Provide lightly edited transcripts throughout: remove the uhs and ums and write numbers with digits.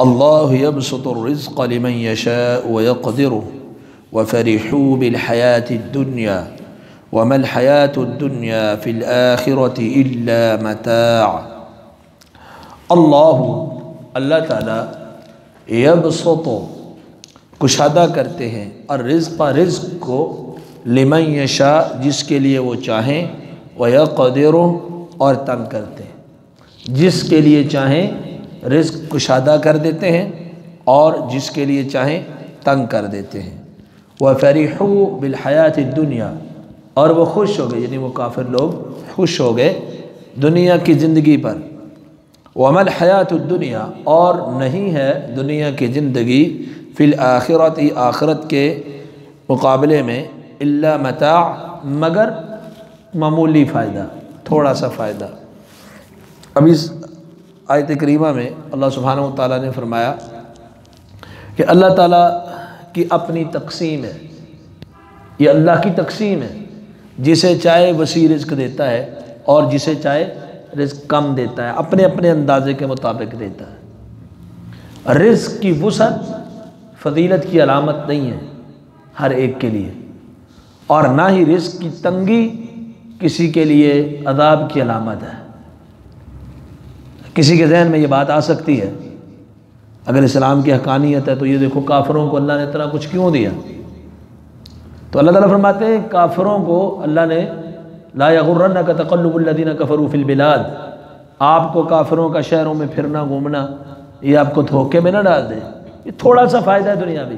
اللہ یبسط الرزق لمن یشاء ویقدر وفرحوا بالحیاة الدنیا وما الحیاة الدنیا فی الآخرة الا متاع۔ اللہ تعالیٰ یبسط کشادہ کرتے ہیں الرزق رزق کو لمن یشاء جس کے لیے وہ چاہیں ویقدر اور تنگ کرتے ہیں، جس کے لیے چاہیں رزق کشادہ کر دیتے ہیں اور جس کے لیے چاہیں تنگ کر دیتے ہیں۔ وَفَرِحُوا بِالْحَيَاةِ الدُّنْيَا اور وہ خوش ہو گئے، یعنی وہ کافر لوگ خوش ہو گئے دنیا کی زندگی پر۔ وَمَا الْحَيَاةُ الدُّنْيَا اور نہیں ہے دنیا کی زندگی فی الآخرۃ آخرت کے مقابلے میں الا متاع مگر معمولی فائدہ، تھوڑا سا فائدہ۔ اب اس آیت کریمہ میں اللہ سبحانہ وتعالیٰ نے فرمایا کہ اللہ تعالیٰ کی اپنی تقسیم ہے، یہ اللہ کی تقسیم ہے، جسے چاہے وسیع رزق دیتا ہے اور جسے چاہے رزق کم دیتا ہے، اپنے اپنے اندازے کے مطابق دیتا ہے۔ رزق کی وسعت فضیلت کی علامت نہیں ہے ہر ایک کے لیے، اور نہ ہی رزق کی تنگی کسی کے لیے عذاب کی علامت ہے۔ کسی کے ذہن میں یہ بات آ سکتی ہے اگر اسلام کی حقانیت ہے تو یہ دیکھو کافروں کو اللہ نے اتنا کچھ کیوں دیا؟ تو اللہ تعالیٰ فرماتے ہیں کافروں کو اللہ نے لا یغرنک تقلب الذین کفروا فی البلاد، آپ کو کافروں کا شہروں میں پھرنا گھومنا یہ آپ کو دھوکے میں نہ ڈال دے، یہ تھوڑا سا فائدہ ہے دنیا بھی،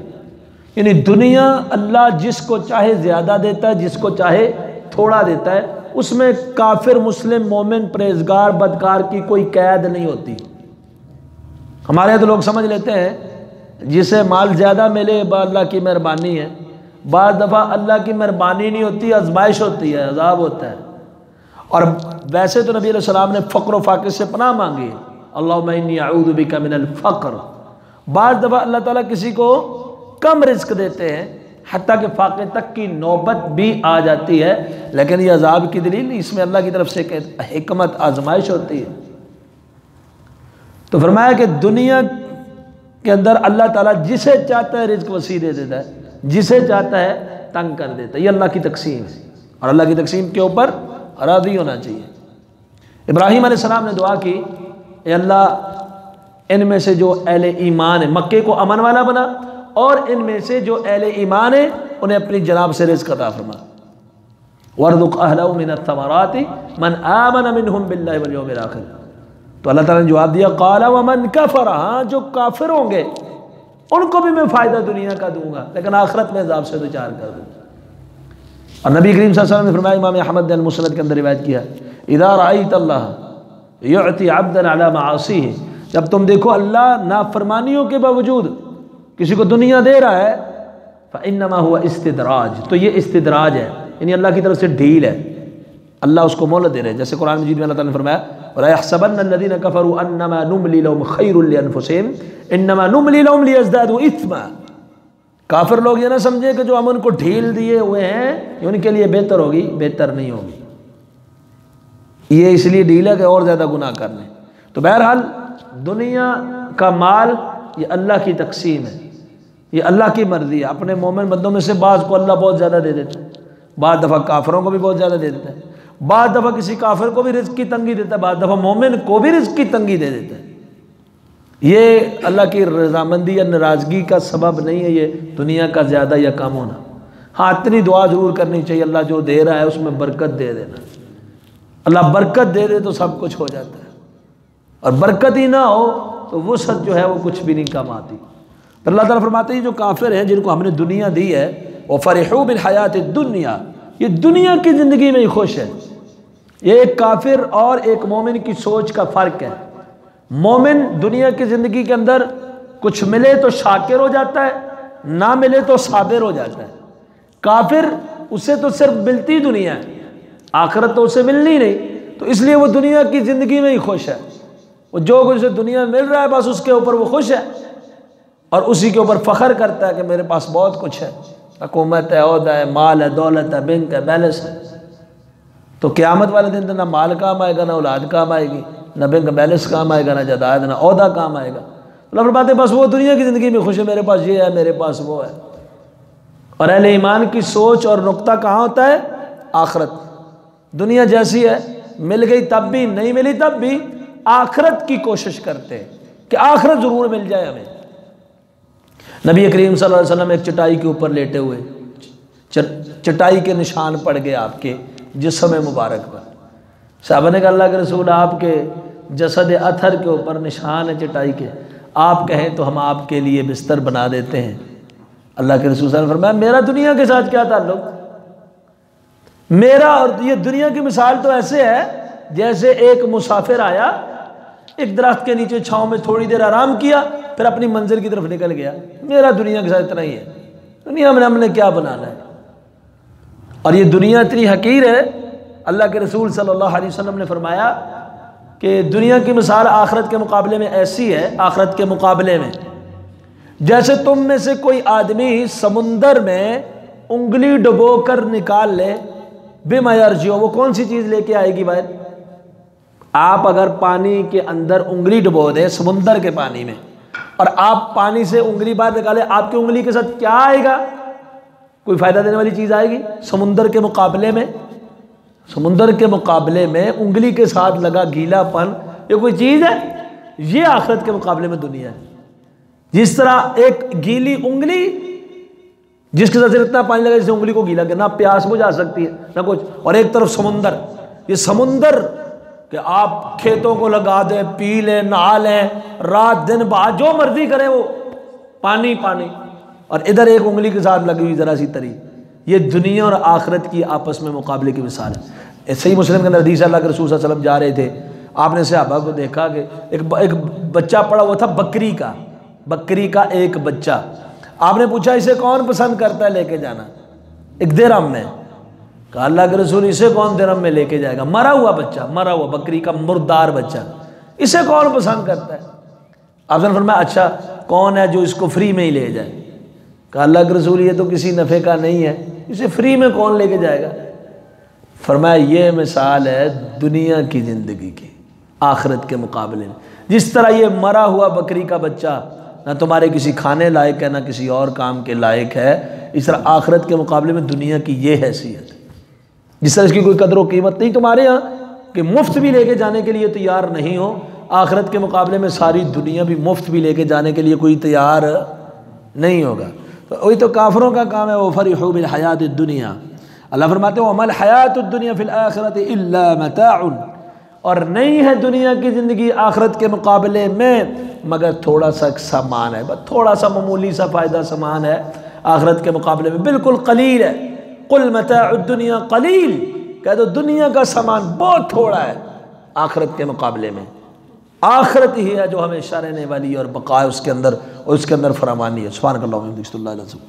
یعنی دنیا اللہ جس کو چاہے زیادہ دیتا ہے، جس کو چاہے تھوڑا دیتا ہے، اس میں کافر مسلم مومن پرہیزگار بدکار کی کوئی قید نہیں ہوتی۔ ہمارے یہاں تو لوگ سمجھ لیتے ہیں جسے مال زیادہ ملے اللہ کی مہربانی ہے، بعض دفعہ اللہ کی مہربانی نہیں ہوتی، آزمائش ہوتی ہے، عذاب ہوتا ہے۔ اور ویسے تو نبی علیہ السلام نے فقر و فاقے سے پناہ مانگی، اللہم انی اعوذ بک من الفقر۔ بعض دفعہ اللہ تعالیٰ کسی کو کم رزق دیتے ہیں حتیٰ کہ فاقے تک کی نوبت بھی آ جاتی ہے، لیکن یہ عذاب کی دلیل نہیں، اس میں اللہ کی طرف سے ایک حکمت آزمائش ہوتی ہے۔ تو فرمایا کہ دنیا کے اندر اللہ تعالیٰ جسے چاہتا ہے رزق وسیع دے دیتا ہے، جسے چاہتا ہے تنگ کر دیتا ہے، یہ اللہ کی تقسیم ہے، اور اللہ کی تقسیم کے اوپر راضی ہونا چاہیے۔ ابراہیم علیہ السلام نے دعا کی، اے اللہ ان میں سے جو اہل ایمان ہے مکے کو امن والا بنا، اور ان میں سے جو اہل ایمان ہیں انہیں اپنی جناب سے رزق عطا فرما۔ وَارْزُقْ أَهْلَهُ مِنَ الثَّمَرَاتِ مَنْ آمَنَ مِنْهُمْ بِاللَّهِ وَالْيَوْمِ الْآخِرِ۔ تو اللہ تعالیٰ نے جواب دیا قَالَ وَمَنْ كَفَرَ، ہاں جو کافر ہوں گے ان کو بھی میں فائدہ دنیا کا دوں گا لیکن آخرت میں عذاب سے دوچار کر دوں گا۔ اور نبی کریم صلی اللہ علیہ وسلم نے فرمایا، امام احمد نے المسند کے اندر روایت کیا، اِذَا رَأَيْتَ اللَّهَ يُعْتِي عَبْدًا عَلَى مَعَاصِيهِ، جب تم دیکھو اللہ نافرمانیوں کے باوجود کسی کو دنیا دے رہا ہے، فَإِنَّمَا هُوَ اسْتِدْرَاج، تو یہ استدراج ہے، یعنی اللہ کی طرف سے ڈھیل ہے، اللہ اس کو مہلت دے رہے ہیں۔ جیسے قرآن مجید میں اللہ تعالیٰ نے فرمایا وَلَا يَحْسَبَنَّ الَّذِينَ كَفَرُوا أَنَّمَا نُمْلِي لَهُمْ خَيْرٌ لِأَنفُسِهِمْ إِنَّمَا نُمْلِي لَهُمْ لِيَزْدَادُوا إِثْمًا۔ کافر لوگ یہ نہ سمجھے کہ جو ہم ان کو ڈھیل دیے ہوئے ہیں یہ ان کے لیے بہتر ہوگی، بہتر نہیں ہوگی، یہ اس لیے ڈھیل ہے کہ اور زیادہ گناہ کرنے۔ تو بہرحال دنیا کا مال یہ اللہ کی تقسیم ہے، یہ اللہ کی مرضی ہے۔ اپنے مومن بندوں میں سے بعض کو اللہ بہت زیادہ دے دیتا ہے، بعض دفعہ کافروں کو بھی بہت زیادہ دے دیتا ہے، بعض دفعہ کسی کافر کو بھی رزق کی تنگی دیتا ہے، بعض دفعہ مومن کو بھی رزق کی تنگی دے دیتا ہے۔ یہ اللہ کی رضامندی یا ناراضگی کا سبب نہیں ہے یہ دنیا کا زیادہ یا کم ہونا۔ ہاں اتنی دعا ضرور کرنی چاہیے اللہ جو دے رہا ہے اس میں برکت دے دینا، اللہ برکت دے دے تو سب کچھ ہو جاتا ہے، اور برکت ہی نہ ہو تو وسعت جو ہے وہ کچھ بھی نہیں کام آتی۔ تو اللہ تعالیٰ فرماتے ہیں جو کافر ہیں جن کو ہم نے دنیا دی ہے وَفَرِحُوا بِالْحَيَاةِ الدُّنْيَا، یہ دنیا کی زندگی میں ہی خوش ہے۔ یہ ایک کافر اور ایک مومن کی سوچ کا فرق ہے۔ مومن دنیا کی زندگی کے اندر کچھ ملے تو شاکر ہو جاتا ہے، نہ ملے تو صابر ہو جاتا ہے۔ کافر اسے تو صرف ملتی دنیا ہے، آخرت تو اسے ملنی نہیں، تو اس لیے وہ دنیا کی زندگی میں ہی خوش ہے، وہ جو کچھ اسے دنیا میں مل رہا ہے بس اس کے اوپر وہ خوش ہے، اور اسی کے اوپر فخر کرتا ہے کہ میرے پاس بہت کچھ ہے، حکومت ہے، عہدہ ہے، مال ہے، دولت ہے، بینک ہے، بیلنس ہے۔ تو قیامت والے دن تو نہ مال کام آئے گا، نہ اولاد کام آئے گی، نہ بینک بیلنس کام آئے گا، نہ جائیداد، نہ عہدہ کام آئے گا۔ اللہ فرماتے ہیں بس وہ دنیا کی زندگی میں خوش ہے، میرے پاس یہ ہے، میرے پاس وہ ہے۔ اور اہل ایمان کی سوچ اور نقطہ کہاں ہوتا ہے؟ آخرت۔ دنیا جیسی ہے، مل گئی تب بھی، نہیں ملی تب بھی، آخرت کی کوشش کرتے ہیں کہ آخرت ضرور مل جائے ہمیں۔ نبی کریم صلی اللہ علیہ وسلم ایک چٹائی کے اوپر لیٹے ہوئے، چٹائی کے نشان پڑ گئے آپ کے جسم مبارک پر۔ صحابہ نے کہا اللہ کے رسول آپ کے جسد اطہر کے اوپر نشان ہے چٹائی کے، آپ کہیں تو ہم آپ کے لیے بستر بنا دیتے ہیں۔ اللہ کے رسول صلی اللہ علیہ وسلم نے فرمایا میرا دنیا کے ساتھ کیا تعلق؟ میرا اور یہ دنیا کی مثال تو ایسے ہے جیسے ایک مسافر آیا، ایک درخت کے نیچے چھاؤں میں تھوڑی دیر آرام کیا، پھر اپنی منزل کی طرف نکل گیا۔ میرا دنیا کے ساتھ اتنا ہی ہے، دنیا میں ہم نے کیا بنانا ہے؟ اور یہ دنیا اتنی حقیر ہے، اللہ کے رسول صلی اللہ علیہ وسلم نے فرمایا کہ دنیا کی مثال آخرت کے مقابلے میں ایسی ہے، آخرت کے مقابلے میں جیسے تم میں سے کوئی آدمی سمندر میں انگلی ڈبو کر نکال لے، بما یرجع، وہ کون سی چیز لے کے آئے گی باہر؟ آپ اگر پانی کے اندر انگلی ڈبو دیں سمندر کے پانی میں، اور آپ پانی سے انگلی باہر نکالیں، آپ کی انگلی کے ساتھ کیا آئے گا؟ کوئی فائدہ دینے والی چیز آئے گی؟ سمندر کے مقابلے میں، سمندر کے مقابلے میں انگلی کے ساتھ لگا گیلا پن یہ کوئی چیز ہے؟ یہ آخرت کے مقابلے میں دنیا ہے۔ جس طرح ایک گیلی انگلی جس کے ساتھ اتنا پانی لگا جس سے انگلی کو گیلا کیا، نہ پیاس بجھا سکتی ہے نہ کچھ، اور ایک طرف سمندر، یہ سمندر کہ آپ کھیتوں کو لگا دیں، پی لیں، نہا لیں، رات دن بعد جو مرضی کریں وہ پانی پانی، اور ادھر ایک انگلی کے ساتھ لگی ہوئی ذرا سی تری۔ یہ دنیا اور آخرت کی آپس میں مقابلے کی مثال ہے۔ صحیح مسلم کے اندر حدیث ہے، اللہ کے رسول صلی اللہ علیہ وسلم جا رہے تھے، آپ نے صحابہ کو دیکھا کہ ایک بچہ پڑا ہوا تھا بکری کا ایک بچہ۔ آپ نے پوچھا اسے کون پسند کرتا ہے لے کے جانا؟ ایک درہم میں۔ کہا اللہ کے رسول اسے کون درہم میں لے کے جائے گا؟ مرا ہوا بچہ، مرا ہوا بکری کا مردار بچہ، اسے کون پسند کرتا ہے؟ آپ نے فرمایا اچھا کون ہے جو اس کو فری میں ہی لے جائے؟ کہا اللہ کے رسول یہ تو کسی نفع کا نہیں ہے، اسے فری میں کون لے کے جائے گا؟ فرمایا یہ مثال ہے دنیا کی زندگی کی آخرت کے مقابلے میں۔ جس طرح یہ مرا ہوا بکری کا بچہ نہ تمہارے کسی کھانے لائق ہے نہ کسی اور کام کے لائق ہے، اس طرح آخرت کے مقابلے میں دنیا کی یہ حیثیت ہے۔ جس طرح اس کی کوئی قدر و قیمت نہیں تمہارے ہاں کہ مفت بھی لے کے جانے کے لیے تیار نہیں ہو، آخرت کے مقابلے میں ساری دنیا بھی مفت بھی لے کے جانے کے لیے کوئی تیار نہیں ہوگا۔ تو وہی تو کافروں کا کام ہے، وہ فرحوا بالحیات الدنیا۔ اللہ فرماتے ہیں وما الحیات الدنیا فی الآخرۃ الا متاع، اور نہیں ہے دنیا کی زندگی آخرت کے مقابلے میں مگر تھوڑا سا سامان ہے، بس تھوڑا سا معمولی سا فائدہ سامان ہے آخرت کے مقابلے میں، بالکل قلیل ہے۔ قل متاع الدنیا قلیل، کہہ دو دنیا کا سامان بہت تھوڑا ہے آخرت کے مقابلے میں۔ آخرت ہی ہے جو ہمیشہ رہنے والی ہے اور بقا ہے اس کے اندر، اور اس کے اندر فراوانی ہے۔ سبحانک اللہم و بحمدک، اشہد ان لا الہ الا انت۔